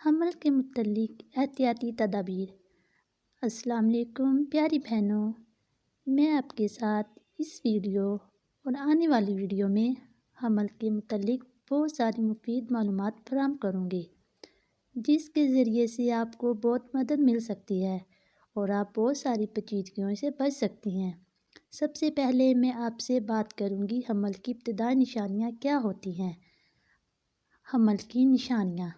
حمل کے متعلق احتیاطی تدابیر۔ السلام علیکم پیاری بہنوں، میں آپ کے ساتھ اس ویڈیو اور آنے والی ویڈیو میں حمل کے متعلق بہت ساری مفید معلومات فراہم کروں گی، جس کے ذریعے سے آپ کو بہت مدد مل سکتی ہے اور آپ بہت ساری پیچیدگیوں سے بچ سکتی ہیں۔ سب سے پہلے میں آپ سے بات کروں گی حمل کی ابتدائی نشانیاں کیا ہوتی ہیں۔ حمل کی نشانیاں: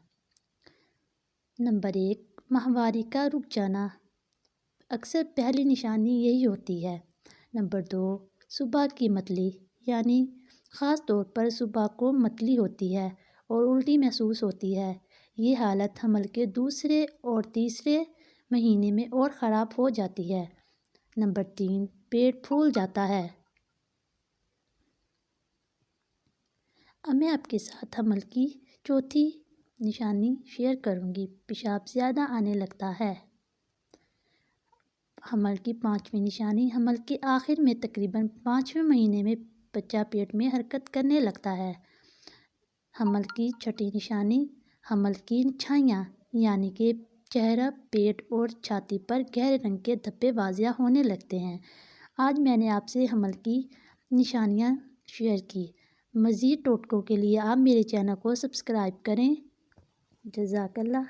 نمبر 1، ماہواری کا رک جانا، اکثر پہلی نشانی یہی ہوتی ہے۔ نمبر 2، صبح کی متلی، یعنی خاص طور پر صبح کو متلی ہوتی ہے اور الٹی محسوس ہوتی ہے۔ یہ حالت حمل کے دوسرے اور تیسرے مہینے میں اور خراب ہو جاتی ہے۔ نمبر 3، پیٹ پھول جاتا ہے۔ اب میں آپ کے ساتھ حمل کی چوتھی نشانی شیئر کروں گی، پیشاب زیادہ آنے لگتا ہے۔ حمل کی پانچویں نشانی: حمل کے آخر میں تقریباً 5ویں مہینے میں بچہ پیٹ میں حرکت کرنے لگتا ہے۔ حمل کی چھٹی نشانی: حمل کی چھائیاں، یعنی کہ چہرہ، پیٹ اور چھاتی پر گہرے رنگ کے دھبے واضح ہونے لگتے ہیں۔ آج میں نے آپ سے حمل کی نشانیاں شیئر کی۔ مزید ٹوٹکوں کے لیے آپ میرے چینل کو سبسکرائب کریں۔ جزاک اللہ۔